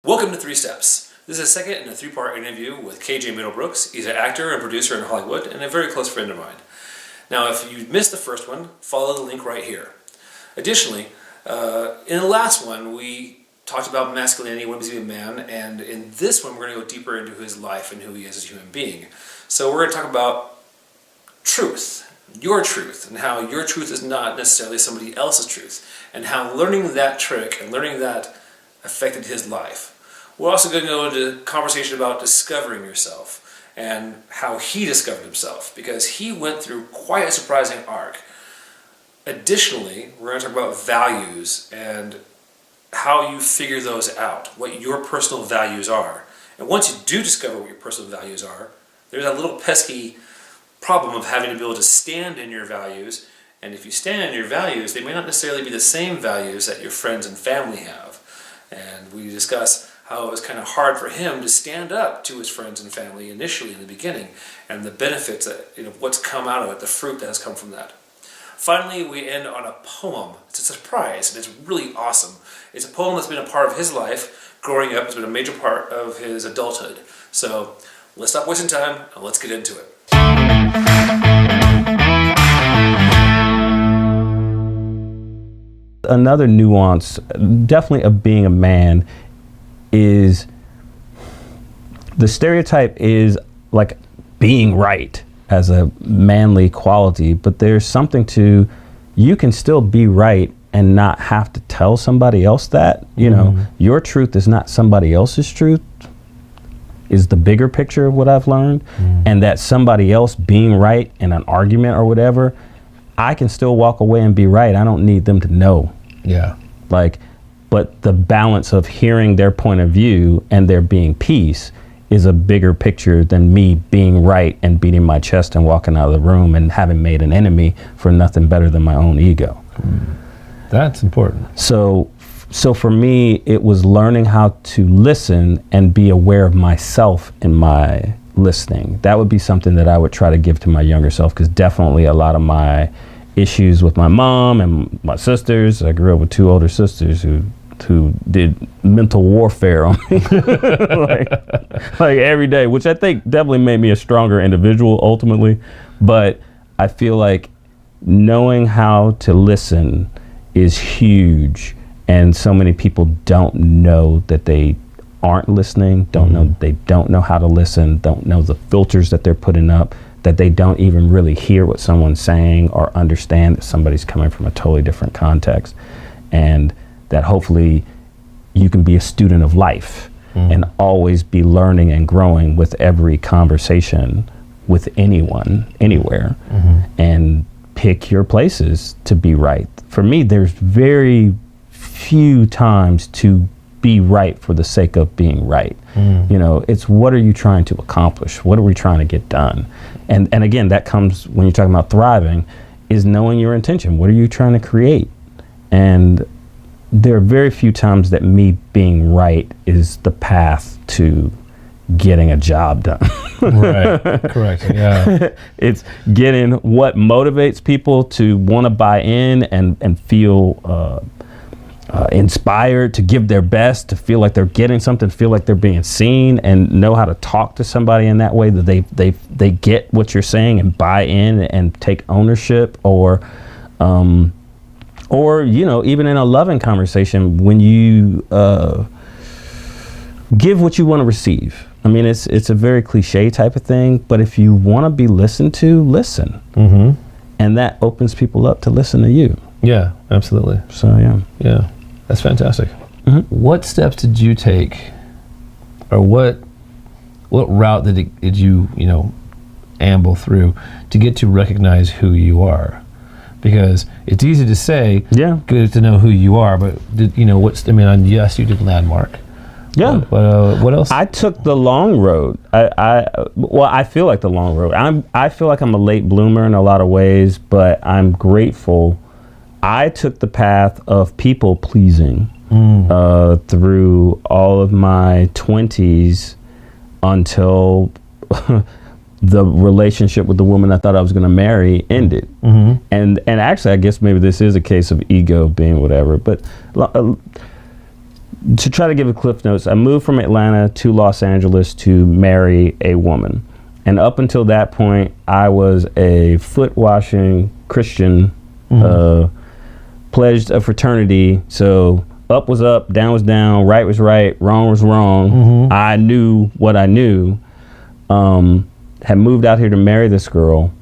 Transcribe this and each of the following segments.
Welcome to 3 Steps. This is a second in a 3-part interview with KJ Middlebrooks. He's an actor and producer in Hollywood and a very close friend of mine. Now, if you missed the first one, follow the link right here. Additionally, in the last one, we talked about masculinity, what it means to be a man, and in this one, we're going to go deeper into his life and who he is as a human being. So we're going to talk about truth, your truth, and how your truth is not necessarily somebody else's truth, and how learning that trick and learning that affected his life. We're also going to go into conversation about discovering yourself and how he discovered himself, because he went through quite a surprising arc. Additionally, we're going to talk about values and how you figure those out, what your personal values are. And once you do discover what your personal values are, there's that little pesky problem of having to be able to stand in your values. And if you stand in your values, they may not necessarily be the same values that your friends and family have. And we discuss how it was kind of hard for him to stand up to his friends and family initially in the beginning, and the benefits that, what's come out of it, the fruit that has come from that. Finally, we end on a poem. It's a surprise, and it's really awesome. It's a poem that's been a part of his life growing up. It's been a major part of his adulthood. So let's stop wasting time and let's get into it. Another nuance, definitely, of being a man is the stereotype is like being right as a manly quality, but there's something to, you can still be right and not have to tell somebody else that, your truth is not somebody else's truth, is the bigger picture of what I've learned. And that somebody else being right in an argument or whatever, I can still walk away and be right. I don't need them to know. Yeah. But the balance of hearing their point of view and there being peace is a bigger picture than me being right and beating my chest and walking out of the room and having made an enemy for nothing better than my own ego. That's important. So for me, it was learning how to listen and be aware of myself in my listening. That would be something that I would try to give to my younger self, because definitely a lot of my issues with my mom and my sisters, I grew up with 2 older sisters who did mental warfare on me like every day, which I think definitely made me a stronger individual ultimately. But I feel like knowing how to listen is huge, and so many people don't know that they aren't listening, don't know they don't know how to listen, don't know the filters that they're putting up, that they don't even really hear what someone's saying or understand that somebody's coming from a totally different context. And that hopefully you can be a student of life and always be learning and growing with every conversation with anyone, anywhere, and pick your places to be right. For me, there's very few times to be right for the sake of being right. It's what are you trying to accomplish? What are we trying to get done? And again, that comes when you're talking about thriving, is knowing your intention. What are you trying to create? And there are very few times that me being right is the path to getting a job done. Right, correct, yeah. It's getting what motivates people to want to buy in and feel inspired to give their best, to feel like they're getting something, feel like they're being seen, and know how to talk to somebody in that way that they get what you're saying and buy in and take ownership, or even in a loving conversation, when you give what you want to receive. I mean, it's a very cliche type of thing, but if you want to be listened to, listen. And that opens people up to listen to you. Yeah, absolutely. So Yeah, that's fantastic. What steps did you take, or what route did you amble through to get to recognize who you are? Because it's easy to say, good to know who you are, but yes, you did Landmark. Yeah. But what else? I took the long road. I feel like the long road. I feel like I'm a late bloomer in a lot of ways, but I'm grateful. I took the path of people pleasing through all of my 20s until the relationship with the woman I thought I was going to marry ended. And actually, I guess maybe this is a case of ego being whatever, but to try to give a cliff notes, I moved from Atlanta to Los Angeles to marry a woman. And up until that point, I was a foot washing Christian, pledged a fraternity. So up was up, down was down, right was right, wrong was wrong. I knew what I knew. Had moved out here to marry this girl.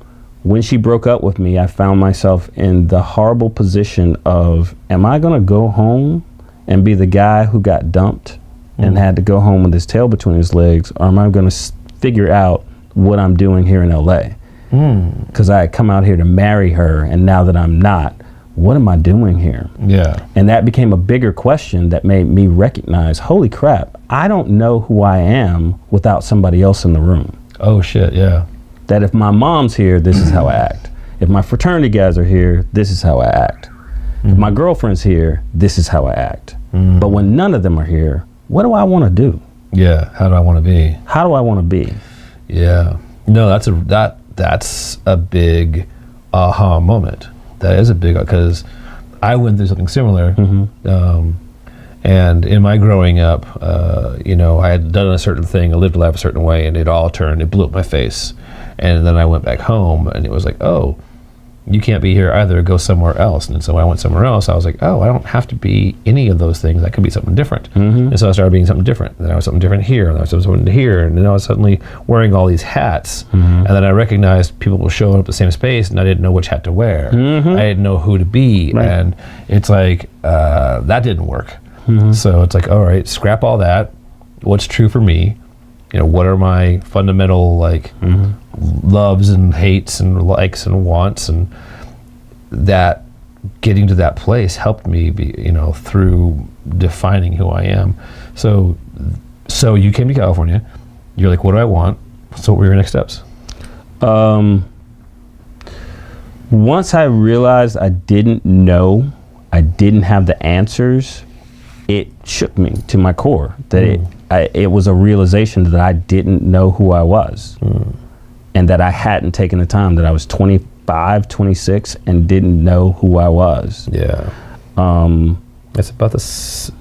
When she broke up with me, I found myself in the horrible position of, am I going to go home and be the guy who got dumped and had to go home with his tail between his legs, or am I going to figure out what I'm doing here in LA? Because I had come out here to marry her, and now that I'm not, what am I doing here? Yeah. And that became a bigger question that made me recognize, holy crap, I don't know who I am without somebody else in the room. Oh shit, yeah. That if my mom's here, this is how I act. If my fraternity guys are here, this is how I act. If my girlfriend's here, this is how I act. But when none of them are here, what do I want to do? Yeah, how do I want to be? How do I want to be? Yeah. No, that's a big aha moment. That is a big, because I went through something similar. And in my growing up, I had done a certain thing, I lived life a certain way, and it blew up my face. And then I went back home, and it was like, oh, you can't be here either, go somewhere else. And so when I went somewhere else, I was like, oh, I don't have to be any of those things. I could be something different. And so I started being something different. And then I was something different here, and I was something here, and then I was suddenly wearing all these hats. And then I recognized people were showing up at the same space, and I didn't know which hat to wear. I didn't know who to be. Right. And it's like, that didn't work. So it's like, all right, scrap all that. What's true for me? What are my fundamental loves and hates and likes and wants, and that getting to that place helped me be, through defining who I am. So you came to California. You're like, what do I want? So what were your next steps? Once I realized I didn't know, I didn't have the answers, it shook me to my core that it was a realization that I didn't know who I was, and that I hadn't taken the time, that I was 25, 26 and didn't know who I was. Yeah. That's about the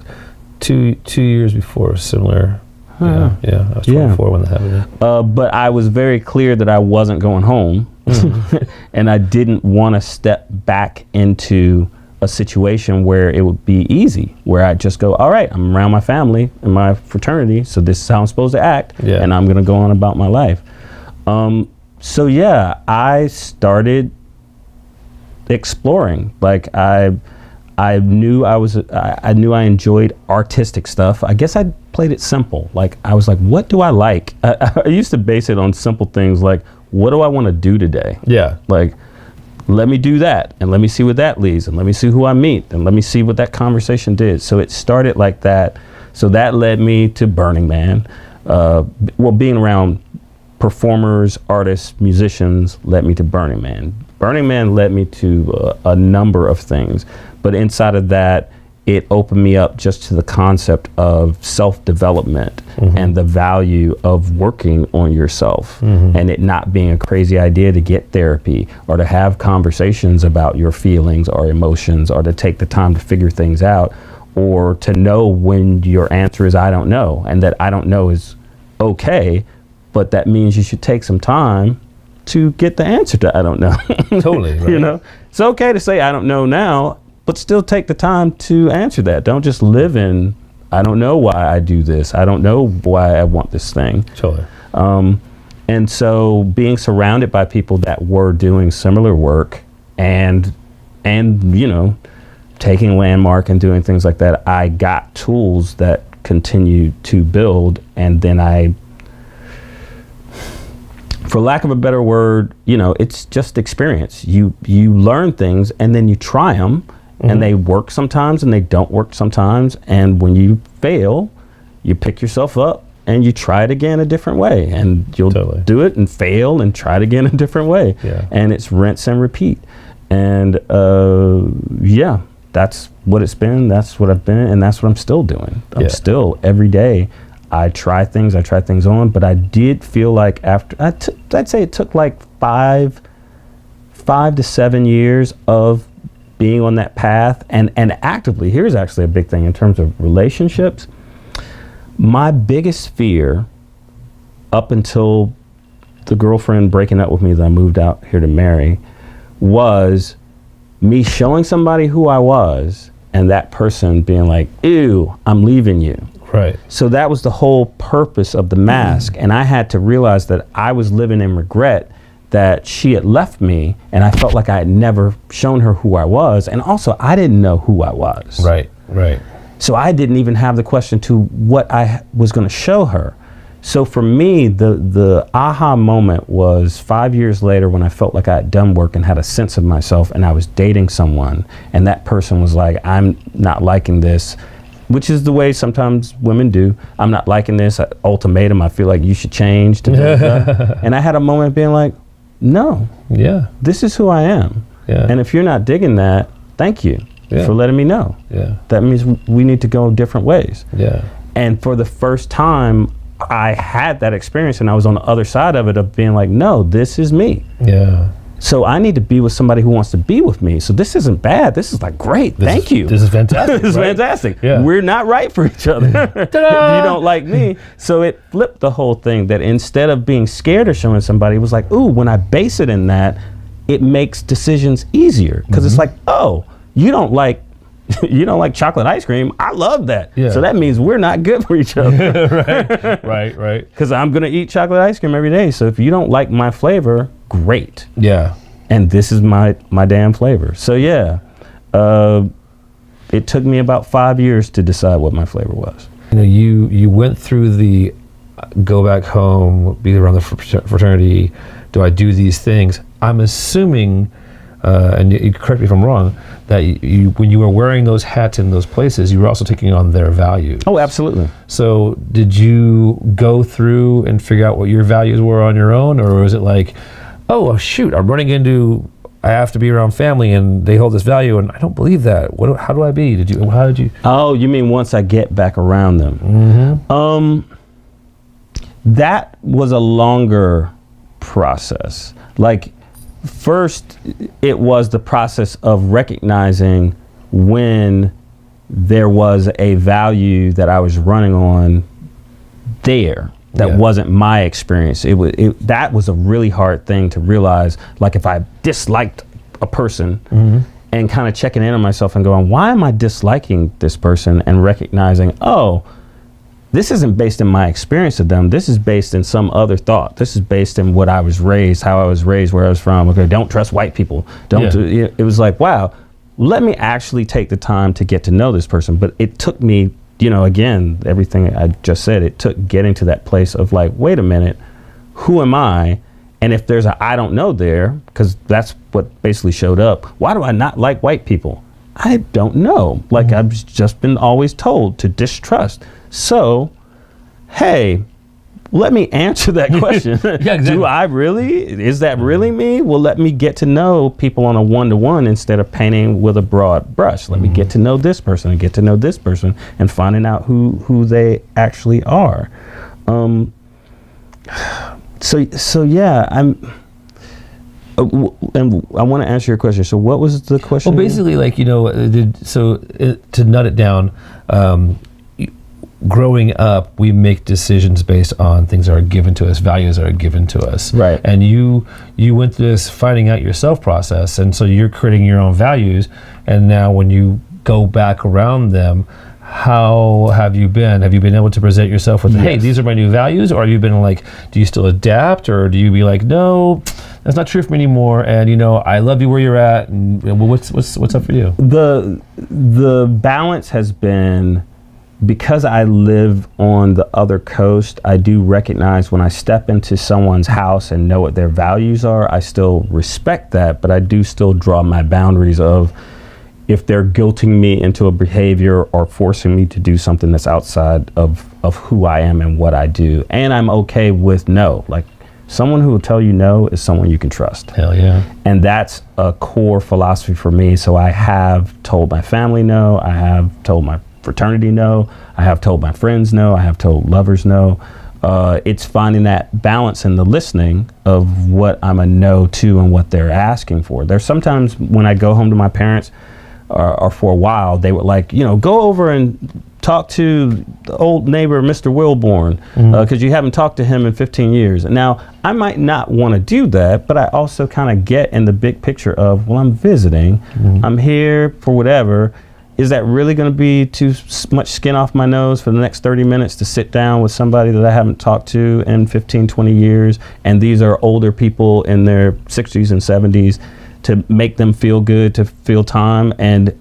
2 years before, similar. Yeah, I was 24 when that happened. But I was very clear that I wasn't going home, and I didn't want to step back into a situation where it would be easy, where I'd just go, all right, I'm around my family and my fraternity, so this is how I'm supposed to act, and I'm going to go on about my life. So yeah, I started exploring. Like I knew I knew I enjoyed artistic stuff. I guess I played it simple. Like I was like, what do I like? I used to base it on simple things like, what do I want to do today? Yeah. Like, let me do that, and let me see what that leads, and let me see who I meet, and let me see what that conversation did. So it started like that. So that led me to Burning Man. Being around performers, artists, musicians led me to Burning Man. Burning Man led me to a number of things, but inside of that, it opened me up just to the concept of self-development and the value of working on yourself, and it not being a crazy idea to get therapy or to have conversations about your feelings or emotions, or to take the time to figure things out, or to know when your answer is I don't know, and that I don't know is okay, but that means you should take some time to get the answer to I don't know. Totally, right. It's okay to say I don't know now, but still take the time to answer that. Don't just live in, I don't know why I do this. I don't know why I want this thing. Totally. And so being surrounded by people that were doing similar work and taking Landmark and doing things like that, I got tools that continued to build. And then for lack of a better word, it's just experience. You learn things and then you try them. And they work sometimes and they don't work sometimes. And when you fail, you pick yourself up and you try it again a different way. And you'll do it and fail and try it again a different way. Yeah. And it's rinse and repeat. And that's what it's been. That's what I've been. And that's what I'm still doing. I'm still, every day, I try things on. But I did feel like after, I'd say it took like 5 to 7 years of being on that path and actively, here's actually a big thing in terms of relationships. My biggest fear up until the girlfriend breaking up with me that I moved out here to marry was me showing somebody who I was and that person being like, ew, I'm leaving you. Right. So that was the whole purpose of the mask. And I had to realize that I was living in regret that she had left me, and I felt like I had never shown her who I was. And also, I didn't know who I was. Right, right. So I didn't even have the question to what I was going to show her. So for me, the aha moment was 5 years later when I felt like I had done work and had a sense of myself, and I was dating someone, and that person was like, I'm not liking this, which is the way sometimes women do. I'm not liking this, ultimatum, I feel like you should change. And I had a moment being like, no, yeah, this is who I am. Yeah. And if you're not digging that, thank you for letting me know. Yeah. That means we need to go different ways. Yeah. And for the first time, I had that experience, and I was on the other side of it, of being like, no, this is me. Yeah. So I need to be with somebody who wants to be with me. So this isn't bad. This is like great. Thank you. This is fantastic. This is right? fantastic. Yeah. We're not right for each other. You don't like me. So it flipped the whole thing, that instead of being scared of showing somebody, it was like, ooh, when I base it in that, it makes decisions easier. Because it's like, oh, you don't like chocolate ice cream. I love that. Yeah. So that means we're not good for each other. Right. Because I'm going to eat chocolate ice cream every day. So if you don't like my flavor, great. Yeah. And this is my damn flavor. So yeah, it took me about 5 years to decide what my flavor was. You know, you went through the go back home, be around the fraternity. Do I do these things? I'm assuming, and you correct me if I'm wrong, that you when you were wearing those hats in those places, you were also taking on their values. Oh, absolutely. So did you go through and figure out what your values were on your own, or was it like, oh shoot, I'm running into, I have to be around family and they hold this value and I don't believe that. How do I be? How did you? Oh, you mean once I get back around them? Mm-hmm. That was a longer process. Like, first, it was the process of recognizing when there was a value that I was running on there that wasn't my experience. That was a really hard thing to realize. Like, if I disliked a person, and kind of checking in on myself and going, why am I disliking this person? And recognizing, oh, this isn't based in my experience of them. This is based in some other thought. This is based in what I was raised, how I was raised, where I was from. Okay, don't trust white people. It was like, wow, let me actually take the time to get to know this person. But it took me, again, everything I just said, it took getting to that place of like, wait a minute, who am I? And if there's a I don't know there, because that's what basically showed up, why do I not like white people? I don't know. Like, I've just been always told to distrust. So, hey, let me answer that question. Yeah, exactly. Do I really? Is that really me? Well, let me get to know people on a one-to-one instead of painting with a broad brush. Let me get to know this person and get to know this person and finding out who they actually are. So yeah, I'm. And I want to answer your question. So what was the question? Well, basically, like, to nut it down, growing up, we make decisions based on things that are given to us, values that are given to us. Right. And you went through this finding out yourself process, and so you're creating your own values. And now when you go back around them, how have you been? Have you been able to present yourself with, hey, these are my new values? Or have you been like, do you still adapt? Or do you be like, no, that's not true for me anymore, and I love you where you're at, and what's up for you? The balance has been, because I live on the other coast, I do recognize when I step into someone's house and know what their values are, I still respect that, but I do still draw my boundaries of, if they're guilting me into a behavior or forcing me to do something that's outside of who I am and what I do. And I'm okay with no. Like, someone who will tell you no is someone you can trust. Hell yeah. And that's a core philosophy for me. So I have told my family no. I have told my fraternity no. I have told my friends no. I have told lovers no. it's finding that balance in the listening of what I'm a no to and what they're asking for. There's sometimes when I go home to my parents, or for a while, they would like, go over and talk to the old neighbor, Mr. Wilborn, because you haven't talked to him in 15 years. And now I might not want to do that, but I also kind of get in the big picture of, well, I'm visiting, I'm here for whatever. Is that really going to be too much skin off my nose for the next 30 minutes to sit down with somebody that I haven't talked to in 15, 20 years? And these are older people in their 60s and 70s, to make them feel good, to feel time. And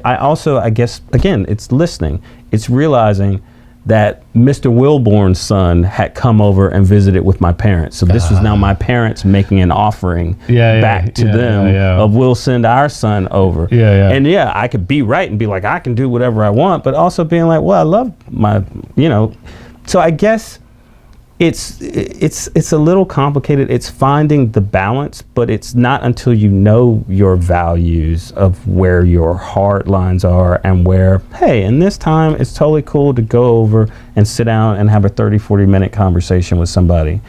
I guess, again, it's listening. It's realizing that Mr. Wilborn's son had come over and visited with my parents. So this was now my parents making an offering back to them of, we'll send our son over. And I could be right and be like, I can do whatever I want, but also being like, well, I love my, So I guess it's a little complicated. It's finding the balance, but it's not until you know your values of where your hard lines are and where, hey, in this time, it's totally cool to go over and sit down and have a 30, 40-minute conversation with somebody.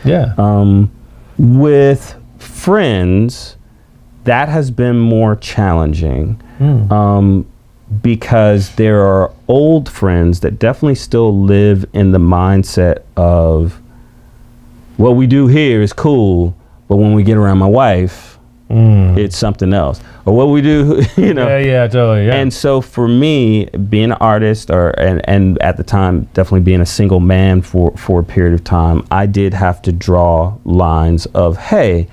With friends, that has been more challenging because there are old friends that definitely still live in the mindset of, what we do here is cool, but when we get around my wife, it's something else. Or what we do, totally. And so for me, being an artist, and at the time definitely being a single man for a period of time, I did have to draw lines of, hey,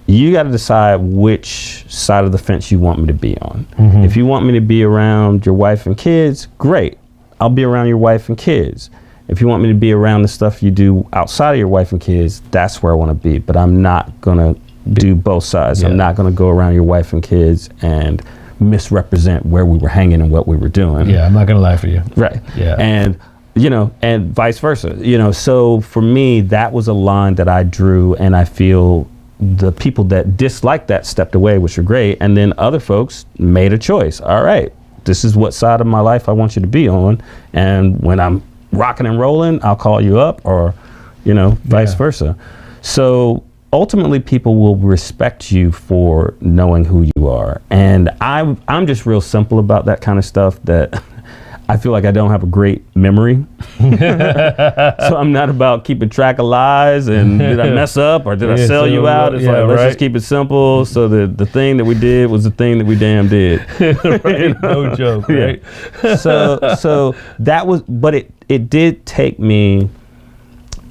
you got to decide which side of the fence you want me to be on. If you want me to be around your wife and kids, great. I'll be around your wife and kids. If you want me to be around the stuff you do outside of your wife and kids, that's where I want to be. But I'm not going to do both sides. I'm not going to go around your wife and kids and misrepresent where we were hanging and what we were doing. I'm not going to lie for you. Right. And, and vice versa. So for me, that was a line that I drew, and I feel the people that disliked that stepped away, which were great. And then other folks made a choice. All right, this is what side of my life I want you to be on. And when I'm rocking and rolling, I'll call you up, or vice versa. So ultimately people will respect you for knowing who you are, and I'm just real simple about that kind of stuff, that I feel like I don't have a great memory. So I'm not about keeping track of lies and did I mess up or did I sell you out. It's like, let's just keep it simple. So the thing that we did was the thing that we damn did. No joke, right? So that was, but it did take me,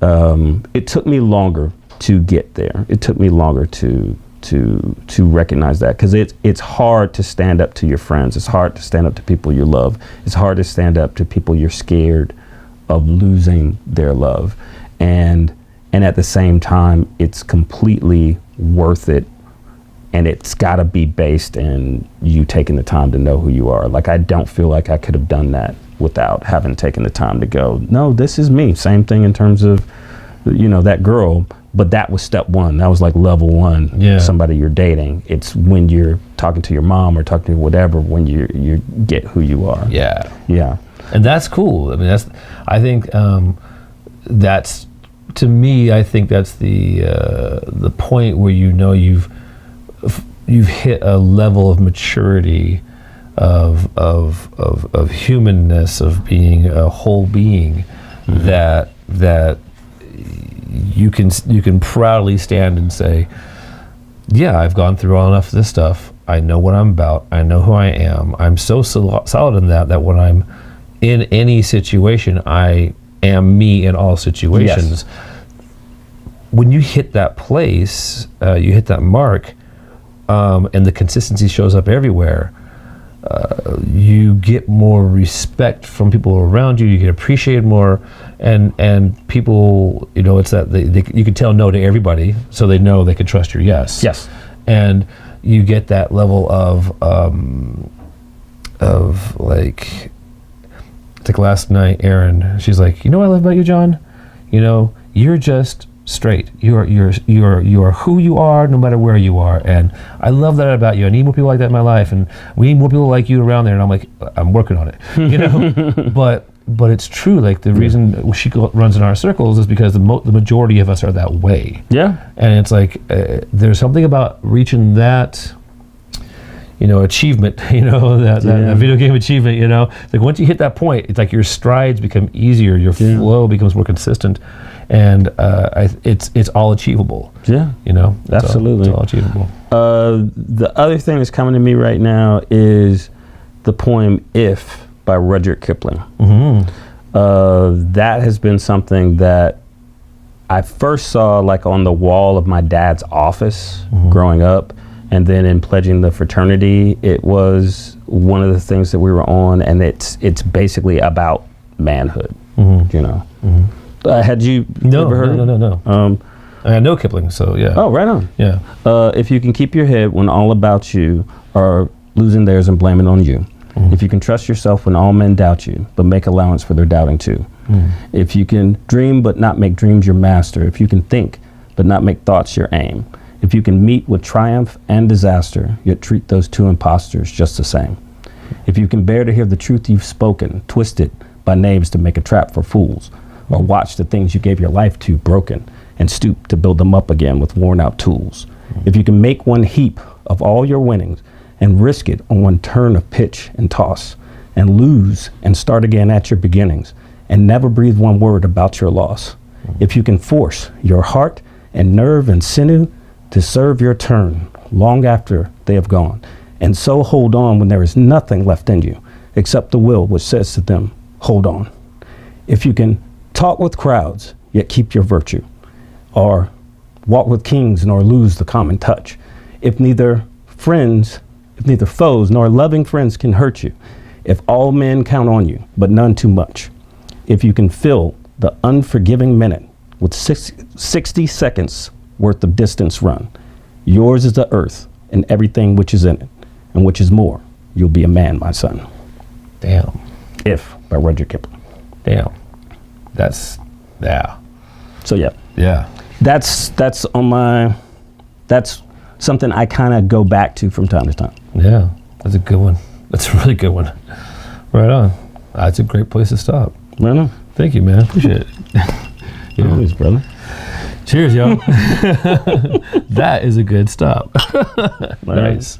it took me longer to get there. It took me longer to recognize that, because it's hard to stand up to your friends. It's hard to stand up to people you love. It's hard to stand up to people you're scared of losing their love. And at the same time, it's completely worth it. And it's got to be based in you taking the time to know who you are. Like, I don't feel like I could have done that without having taken the time to go, no, this is me. Same thing in terms of, that girl. But that was step one. That was like level one. Somebody you're dating. It's when you're talking to your mom or talking to whatever, when you get who you are. Yeah. And that's cool. I mean, I think that's, to me, I think that's the point where you've hit a level of maturity of humanness, of being a whole being, that you can proudly stand and say, yeah, I've gone through all enough of this stuff. I know what I'm about. I know who I am. I'm so solid in that when I'm in any situation, I am me in all situations. When you hit that place, you hit that mark, and the consistency shows up everywhere, you get more respect from people around you. You get appreciated more, and people, it's that you can tell no to everybody, so they know they can trust your yes. And you get that level of like last night, Erin, she's like, what I love about you, John? You're just straight. You are who you are, no matter where you are, and I love that about you. I need more people like that in my life, and we need more people like you around there. And I'm like, I'm working on it, But but it's true. Like the reason she runs in our circles is because the majority of us are that way. Yeah. And it's like there's something about reaching that, achievement. That video game achievement. Like once you hit that point, it's like your strides become easier, your flow becomes more consistent, and it's all achievable. Yeah. Absolutely. It's all achievable. The other thing that's coming to me right now is the poem "If" by Rudyard Kipling. That has been something that I first saw like on the wall of my dad's office growing up, and then in pledging the fraternity, it was one of the things that we were on, and it's basically about manhood. Had you ever heard? No. I know Kipling, so yeah. Oh, right on. Yeah. If you can keep your head when all about you are losing theirs and blaming on you. If you can trust yourself when all men doubt you, but make allowance for their doubting too. If you can dream but not make dreams your master. If you can think but not make thoughts your aim. If you can meet with triumph and disaster, yet treat those two impostors just the same. If you can bear to hear the truth you've spoken, twisted by knaves to make a trap for fools, or watch the things you gave your life to broken, and stoop to build them up again with worn out tools. If you can make one heap of all your winnings and risk it on one turn of pitch and toss, and lose and start again at your beginnings, and never breathe one word about your loss. If you can force your heart and nerve and sinew to serve your turn long after they have gone, and so hold on when there is nothing left in you except the will which says to them, hold on. If you can talk with crowds, yet keep your virtue, or walk with kings nor lose the common touch. If neither foes nor loving friends can hurt you, if all men count on you, but none too much, if you can fill the unforgiving minute with 60 seconds worth of distance run, yours is the earth and everything which is in it, and which is more, you'll be a man, my son. Damn. If by Rudyard Kipling. Damn. Yeah. So yeah. Yeah. That's something I kind of go back to from time to time. Yeah, that's a good one. That's a really good one. Right on. That's a great place to stop. Right on. Thank you, man. Appreciate it. Always, brother. Cheers, y'all. That is a good stop. Nice.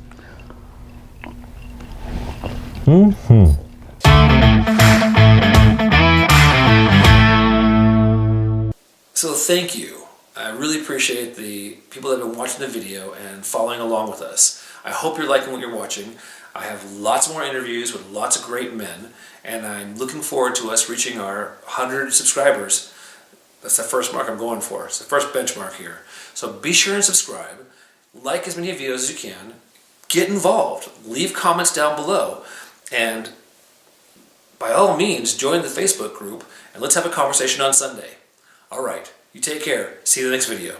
So thank you. I really appreciate the people that have been watching the video and following along with us. I hope you're liking what you're watching. I have lots more interviews with lots of great men, and I'm looking forward to us reaching our 100 subscribers. That's the first mark I'm going for. It's the first benchmark here. So be sure and subscribe. Like as many videos as you can. Get involved. Leave comments down below. And by all means, join the Facebook group and let's have a conversation on Sunday. All right. You take care. See you in the next video.